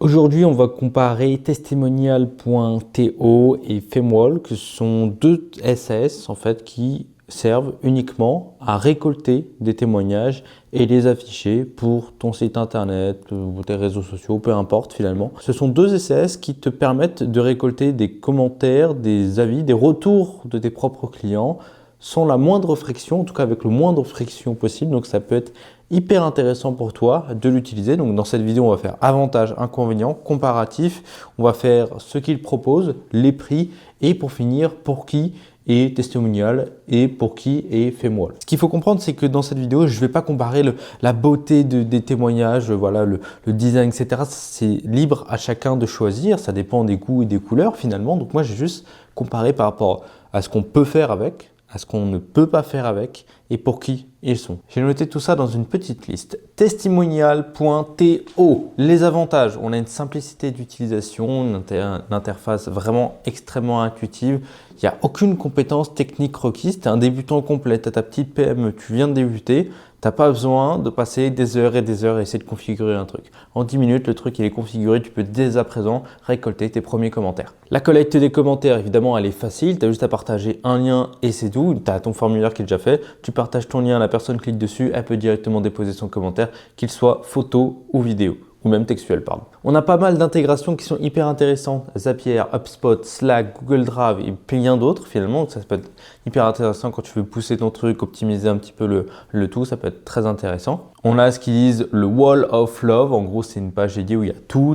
Aujourd'hui, on va comparer testimonial.to et Femwall, que ce sont deux SAS en fait qui servent uniquement à récolter des témoignages et les afficher pour ton site internet ou tes réseaux sociaux, peu importe finalement. Ce sont deux SAS qui te permettent de récolter des commentaires, des avis, des retours de tes propres clients sans la moindre friction, en tout cas avec le moindre friction possible. Donc ça peut être hyper intéressant pour toi de l'utiliser. Donc dans cette vidéo, on va faire avantages, inconvénients, comparatifs. On va faire ce qu'ils proposent, les prix et pour finir, pour qui est Testimonial et pour qui est Femwall. Ce qu'il faut comprendre, c'est que dans cette vidéo, je ne vais pas comparer la beauté des témoignages, voilà, le design, etc. C'est libre à chacun de choisir. Ça dépend des goûts et des couleurs finalement. Donc moi, j'ai juste comparé par rapport à ce qu'on peut faire avec, à ce qu'on ne peut pas faire avec et pour qui ils sont. J'ai noté tout ça dans une petite liste. Testimonial.to. Les avantages, on a une simplicité d'utilisation, une interface vraiment extrêmement intuitive. Il n'y a aucune compétence technique requise. Tu es un débutant complet, tu as ta petite PME, tu viens de débuter. Tu n'as pas besoin de passer des heures et des heures à essayer de configurer un truc. En 10 minutes, le truc il est configuré, tu peux dès à présent récolter tes premiers commentaires. La collecte des commentaires, évidemment, elle est facile. Tu as juste à partager un lien et c'est tout. Tu as ton formulaire qui est déjà fait. Tu partages ton lien, la personne clique dessus, elle peut directement déposer son commentaire, qu'il soit photo ou vidéo. Ou même textuel, pardon. On a pas mal d'intégrations qui sont hyper intéressantes. Zapier, HubSpot, Slack, Google Drive et plein d'autres finalement. Donc ça peut être hyper intéressant quand tu veux pousser ton truc, optimiser un petit peu le tout. Ça peut être très intéressant. On a ce qu'ils disent le Wall of Love. En gros, c'est une page dédiée où il y a tous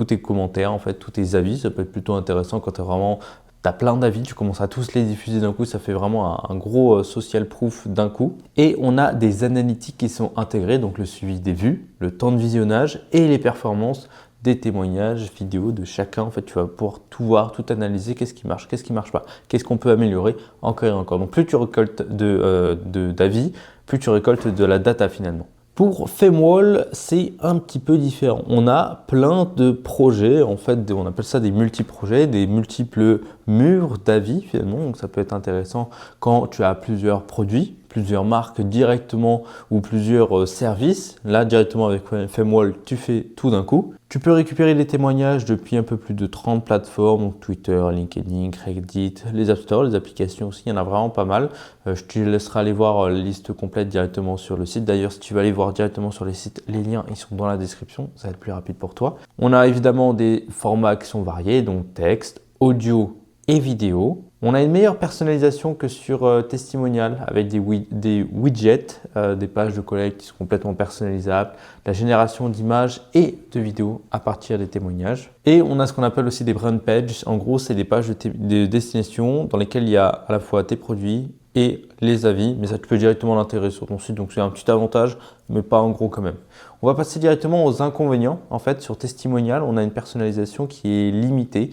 tes commentaires, en fait, tous tes avis. Ça peut être plutôt intéressant quand tu as vraiment... Tu as plein d'avis, tu commences à tous les diffuser d'un coup, ça fait vraiment un gros social proof d'un coup. Et on a des analytiques qui sont intégrées, donc le suivi des vues, le temps de visionnage et les performances des témoignages vidéo de chacun. En fait, tu vas pouvoir tout voir, tout analyser, qu'est-ce qui marche pas, qu'est-ce qu'on peut améliorer encore et encore. Donc plus tu récoltes d'avis, plus tu récoltes de la data finalement. Pour Femwall, c'est un petit peu différent. On a plein de projets, en fait, on appelle ça des multi-projets, des multiples murs d'avis finalement. Donc ça peut être intéressant quand tu as plusieurs produits, plusieurs marques directement ou plusieurs services. Là, directement avec Femwall, tu fais tout d'un coup. Tu peux récupérer les témoignages depuis un peu plus de 30 plateformes, donc Twitter, LinkedIn, Reddit, les App Store, les applications aussi, il y en a vraiment pas mal. Je te laisserai aller voir la liste complète directement sur le site. D'ailleurs, si tu vas aller voir directement sur les sites, les liens ils sont dans la description, ça va être plus rapide pour toi. On a évidemment des formats qui sont variés, donc texte, audio et vidéo. On a une meilleure personnalisation que sur Testimonial avec des widgets, des pages de collecte qui sont complètement personnalisables, la génération d'images et de vidéos à partir des témoignages. Et on a ce qu'on appelle aussi des brand pages. En gros, c'est des pages de destination dans lesquelles il y a à la fois tes produits et les avis, mais ça tu peux directement l'intégrer sur ton site, donc c'est un petit avantage, mais pas en gros quand même. On va passer directement aux inconvénients. En fait, sur Testimonial, on a une personnalisation qui est limitée.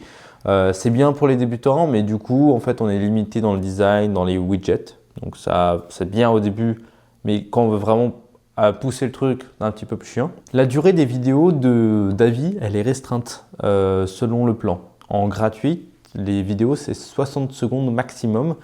C'est bien pour les débutants, mais du coup, en fait, on est limité dans le design, dans les widgets. Donc ça, c'est bien au début, mais quand on veut vraiment pousser le truc, c'est un petit peu plus chiant. La durée des vidéos d'avis, elle est restreinte selon le plan. En gratuit, les vidéos, c'est 60 secondes maximum.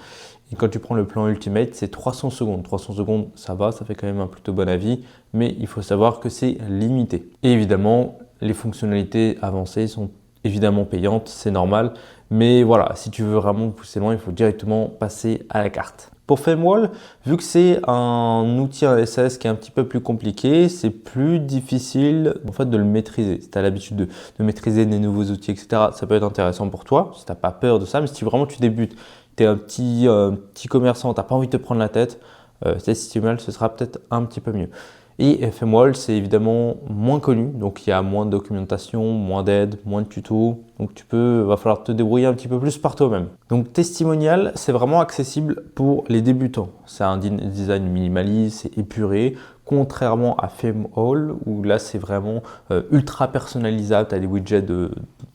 Et quand tu prends le plan Ultimate, c'est 300 secondes. 300 secondes, ça va, ça fait quand même un plutôt bon avis, mais il faut savoir que c'est limité. Et évidemment, les fonctionnalités avancées sont évidemment payantes, c'est normal. Mais voilà, si tu veux vraiment pousser loin, il faut directement passer à la carte. Pour Femwall, vu que c'est un outil SAS qui est un petit peu plus compliqué, c'est plus difficile en fait de le maîtriser. Si tu as l'habitude de maîtriser des nouveaux outils, etc., ça peut être intéressant pour toi, si tu n'as pas peur de ça. Mais si vraiment tu débutes, tu es un petit commerçant, tu n'as pas envie de te prendre la tête, Testimonial, ce sera peut-être un petit peu mieux. Et Femwall, c'est évidemment moins connu, donc il y a moins de documentation, moins d'aide, moins de tutos. Donc va falloir te débrouiller un petit peu plus par toi-même. Donc Testimonial, c'est vraiment accessible pour les débutants. C'est un design minimaliste, c'est épuré, contrairement à Femwall, où là c'est vraiment ultra personnalisable, tu as des widgets de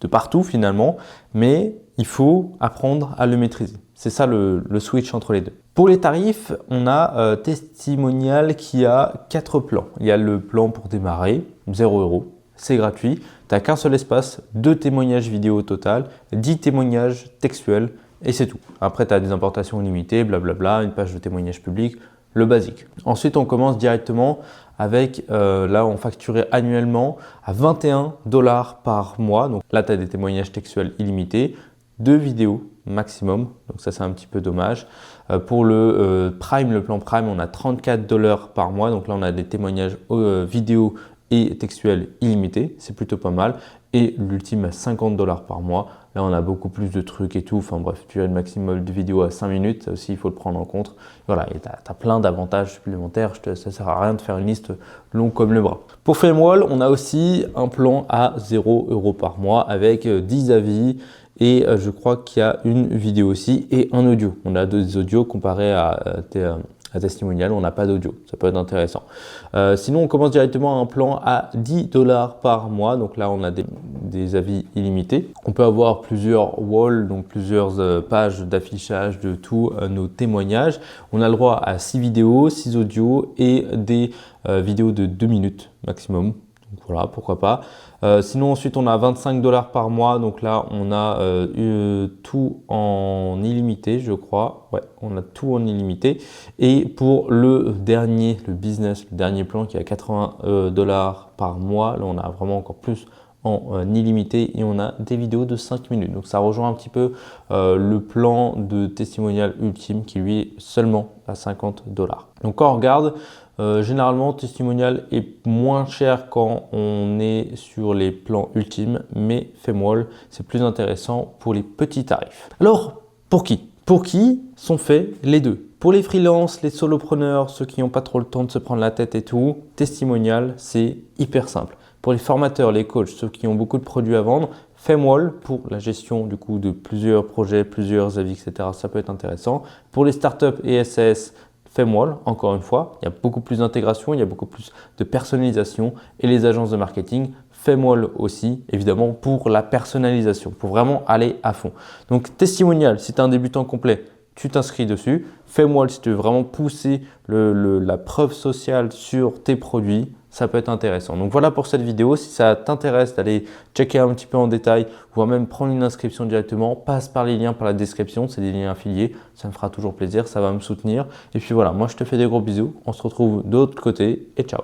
partout finalement, mais il faut apprendre à le maîtriser. C'est ça le switch entre les deux. Pour les tarifs, on a Testimonial qui a 4 plans. Il y a le plan pour démarrer, 0 €, c'est gratuit. Tu n'as qu'un seul espace, 2 témoignages vidéo au total, 10 témoignages textuels et c'est tout. Après, tu as des importations limitées, blablabla, une page de témoignage public. le basique. Ensuite, on commence directement avec, là, on facturait annuellement à 21 $ par mois. Donc là, tu as des témoignages textuels illimités, 2 vidéos maximum. Donc ça, c'est un petit peu dommage. Pour le Prime, le plan Prime, on a 34 $ par mois. Donc là, on a des témoignages vidéo et textuels illimités. C'est plutôt pas mal. Et l'ultime à 50 $ par mois. Là, on a beaucoup plus de trucs et tout. Enfin bref, tu as le maximum de vidéos à 5 minutes. Ça aussi, il faut le prendre en compte. Voilà, et tu as plein d'avantages supplémentaires. Ça ne sert à rien de faire une liste longue comme le bras. Pour Femwall, on a aussi un plan à 0 € par mois avec 10 avis. Et je crois qu'il y a une vidéo aussi et un audio. On a 2 audios comparé à Testimonial, on n'a pas d'audio, ça peut être intéressant. Sinon, on commence directement un plan à 10 $ par mois. Donc là, on a des avis illimités. On peut avoir plusieurs walls, donc plusieurs pages d'affichage de tous nos témoignages. On a le droit à 6 vidéos, 6 audios et des vidéos de 2 minutes maximum. Donc voilà, pourquoi pas. Sinon, ensuite, on a 25 $ par mois. Donc là, on a tout en illimité, je crois. Ouais, on a tout en illimité. Et pour le dernier, le business, le dernier plan qui est à 80 $ par mois, là, on a vraiment encore plus en illimité et on a des vidéos de 5 minutes. Donc ça rejoint un petit peu le plan de testimonial ultime qui lui est seulement à 50 $. Donc quand on regarde, généralement Testimonial est moins cher quand on est sur les plans ultimes, mais Femwall c'est plus intéressant pour les petits tarifs. Alors pour qui? Pour qui sont faits les deux? Pour les freelances, les solopreneurs, ceux qui n'ont pas trop le temps de se prendre la tête et tout, Testimonial c'est hyper simple. Pour les formateurs, les coachs, ceux qui ont beaucoup de produits à vendre, Femwall pour la gestion du coup de plusieurs projets, plusieurs avis, etc. Ça peut être intéressant. Pour les startups et SAS, Femwall, encore une fois, il y a beaucoup plus d'intégration, il y a beaucoup plus de personnalisation et les agences de marketing, Femwall aussi, évidemment, pour la personnalisation, pour vraiment aller à fond. Donc, Testimonial, si tu es un débutant complet, tu t'inscris dessus. Femwall, si tu veux vraiment pousser la preuve sociale sur tes produits, ça peut être intéressant. Donc voilà pour cette vidéo. Si ça t'intéresse d'aller checker un petit peu en détail, voire même prendre une inscription directement, passe par les liens par la description. C'est des liens affiliés. Ça me fera toujours plaisir. Ça va me soutenir. Et puis voilà, moi je te fais des gros bisous. On se retrouve de l'autre côté et ciao.